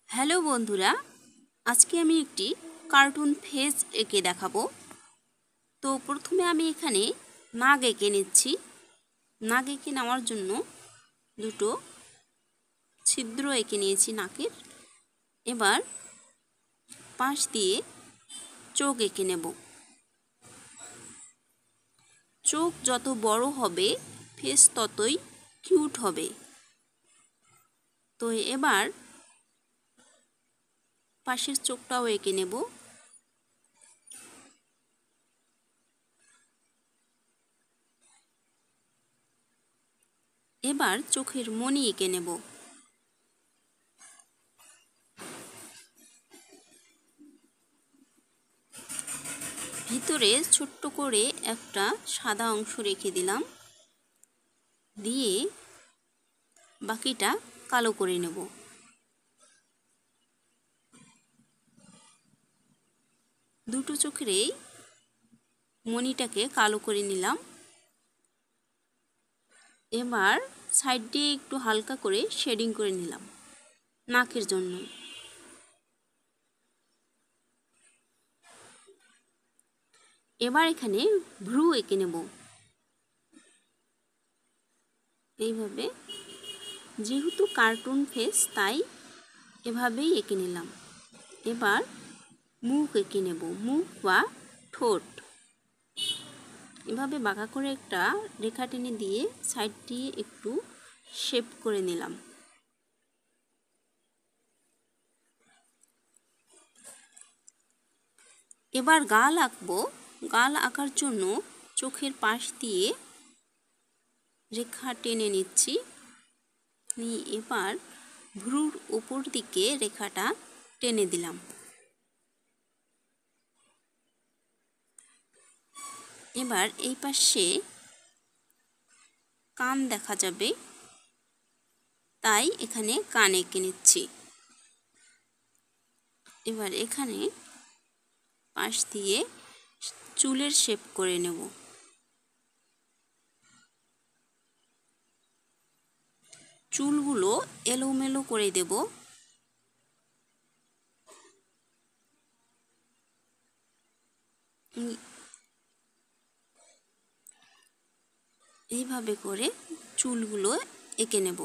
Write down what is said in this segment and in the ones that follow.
Hello বন্ধুরা, আজকে আমি একটি কার্টুন ফেস এঁকে দেখাবো। তো প্রথমে আমি এখানে নাক এঁকে নিচ্ছি। নাক এঁকে নেওয়ার জন্য দুটো ছিদ্র এঁকে নিয়েছি নাকের। এবার পাশ দিয়ে চোখ এঁকে নেব। চোখ যত বড় হবে ফেস ততই কিউট হবে। তো এবার পাশের চোখটাও এঁকে নেব। এবার চোখের মণি এঁকে নেব। ভিতরে ছোট্ট করে একটা সাদা অংশ রেখে দিলাম, দিয়ে বাকিটা কালো করে নেব। দুটো চোখেরই মণিটাকে কালো করে নিলাম। এবার সাইড দিয়ে একটু হালকা করে শেডিং করে নিলাম নাকের জন্য। এবার এখানে ভ্রু এঁকে নেব এইভাবে। যেহেতু কার্টুন ফেস তাই এভাবেই এঁকে নিলাম। এবার মুখ এঁকে নেব, মুখ বা ঠোঁট। এভাবে বাঁকা করে একটা রেখা টেনে দিয়ে সাইড দিয়ে একটু শেপ করে নিলাম। এবার গাল আঁকবো। গাল আঁকার জন্য চোখের পাশ দিয়ে রেখা টেনে নিচ্ছি। এবার ভ্রুর উপর দিকে রেখাটা টেনে দিলাম। এবার এই পাশে কান দেখা যাবে, তাই এখানে কান এঁকে নিচ্ছি। এবার এখানে পাশ দিয়ে চুলের শেপ করে নেব। চুলগুলো এলোমেলো করে দেব। এইভাবে করে চুলগুলো এঁকে নেব।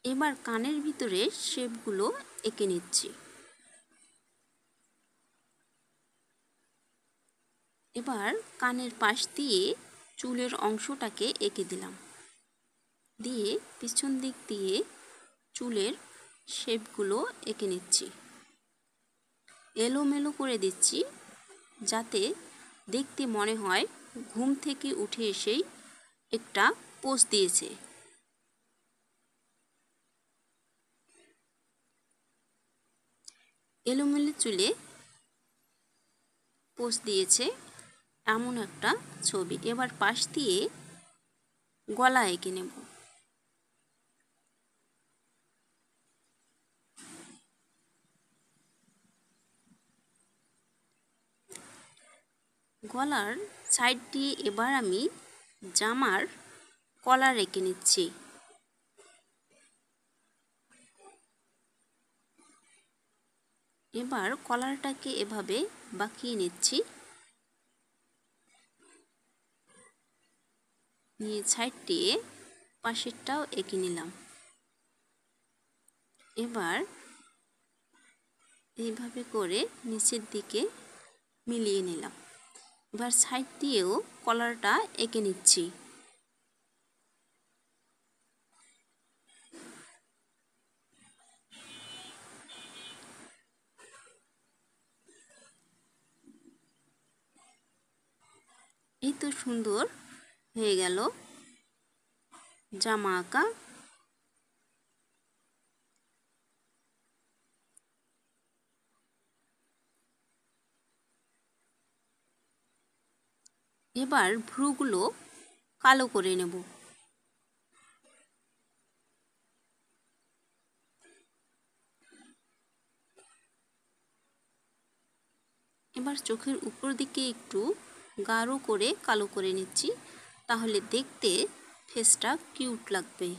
এবার কানের ভিতরে শেপগুলো এঁকে নিচ্ছি। এবার কানের পাশ দিয়ে চুলের অংশটাকে এঁকে দিলাম, দিয়ে পিছন দিক দিয়ে চুলের শেপগুলো এঁকে নিচ্ছি। এলোমেলো করে দিচ্ছি যাতে দেখতে মনে হয় ঘুম থেকে উঠে এসেই একটা পোজ দিয়েছে। এলোমেলো চুলে পোজ দিয়েছে এমন একটা ছবি। এবার পাশ দিয়ে গলা এঁকে নেব। গলার সাইড দিয়ে এবার আমি জামার কলার এঁকে নিচ্ছি। এবার কলারটাকে এভাবে বাঁকিয়ে নিচ্ছি, নিয়ে সাইড দিয়ে পাশেরটাও এঁকে নিলাম। এবার এইভাবে করে নিচের দিকে মিলিয়ে নিলাম। এবার সাইড দিয়েও কলারটা এঁকে নিচ্ছি। এই তো সুন্দর হয়ে গেল জামা আঁকা। এবার ভ্রুগুলো কালো করে নেব। এবার চোখের উপর দিকে একটু গাঢ় করে কালো করে নিচ্ছি, তাহলে দেখতে ফেসটা কিউট লাগবে।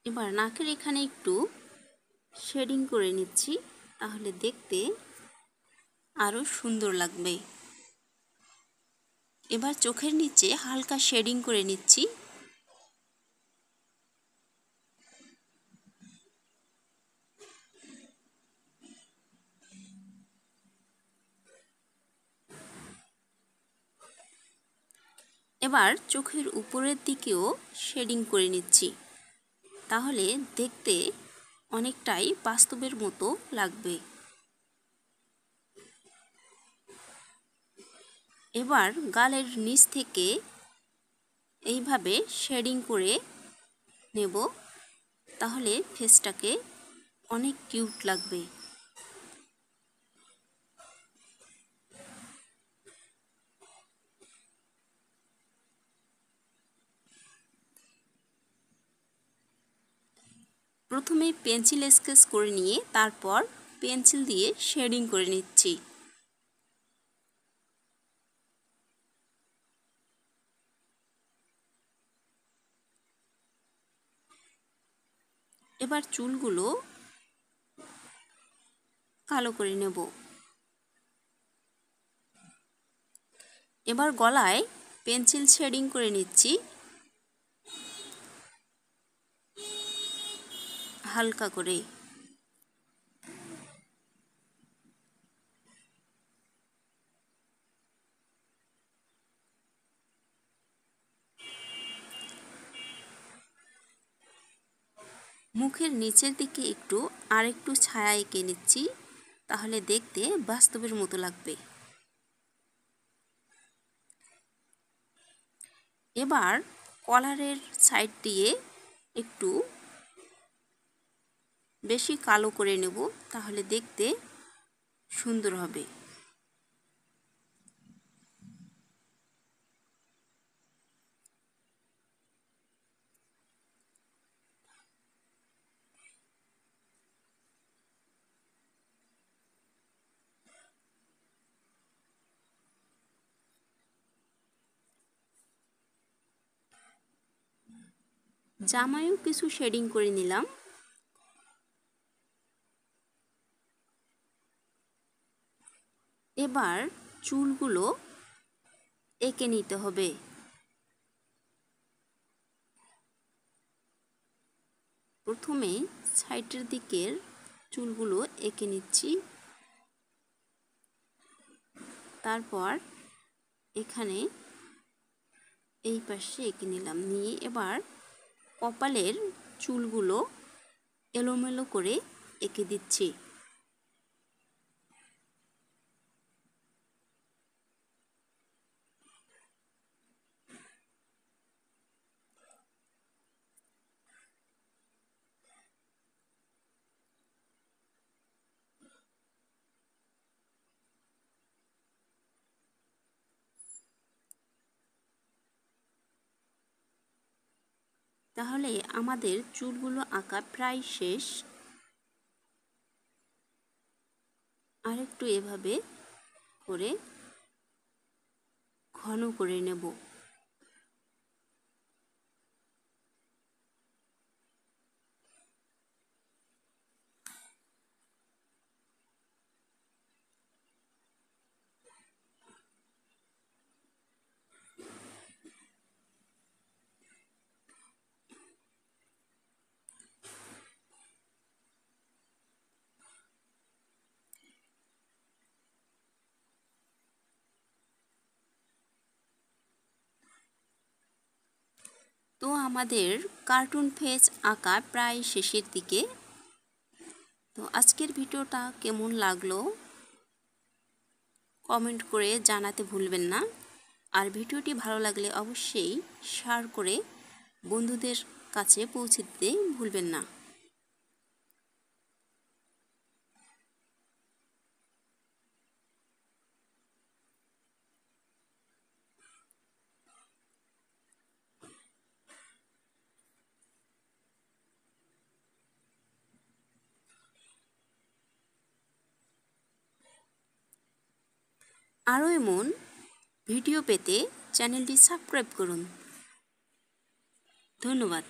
এবার নাকের এখানে একটু শেডিং করে নিচ্ছি, তাহলে দেখতে আরও সুন্দর লাগবে। এবার চোখের নিচে হালকা শেডিং করে নিচ্ছি। এবার চোখের উপরের দিকেও শেডিং করে নিচ্ছি, তাহলে দেখতে অনেকটাই বাস্তবের মতো লাগবে। এবার গালের নিচ থেকে এইভাবে শেডিং করে নেব, তাহলে ফেসটাকে অনেক কিউট লাগবে। প্রথমে পেন্সিল স্কেচ করে নিয়ে তারপর পেন্সিল দিয়ে শেডিং করে নিচ্ছি। এবার চুলগুলো কালো করে নেব। এবার গলায় পেন্সিল শেডিং করে নিচ্ছি হালকা করে। মুখের নিচের দিকে আরেকটু ছায়া এঁকে নিচ্ছি, তাহলে দেখতে বাস্তবের মতো লাগবে। এবার কলারের সাইড দিয়ে একটু বেশি কালো করে নেব, তাহলে দেখতে সুন্দর হবে। জামায়ও কিছু শেডিং করে নিলাম। এবার চুলগুলো এঁকে নিতে হবে। প্রথমে সাইডের দিকের চুলগুলো এঁকে নিচ্ছি, তারপর এখানে এই পাশে এঁকে নিলাম। নিয়ে এবার কপালের চুলগুলো এলোমেলো করে এঁকে দিচ্ছি। তাহলে আমাদের চুলগুলো আঁকা প্রায় শেষ। আরেকটু এভাবে করে ঘন করে নেব। তো আমাদের কার্টুন ফেস আঁকা প্রায় শেষের দিকে। তো আজকের ভিডিওটা কেমন লাগলো কমেন্ট করে জানাতে ভুলবেন না। আর ভিডিওটি ভালো লাগলে অবশ্যই শেয়ার করে বন্ধুদের কাছে পৌঁছে দিতে ভুলবেন না। আরও এমন ভিডিও পেতে চ্যানেলটি সাবস্ক্রাইব করুন। ধন্যবাদ।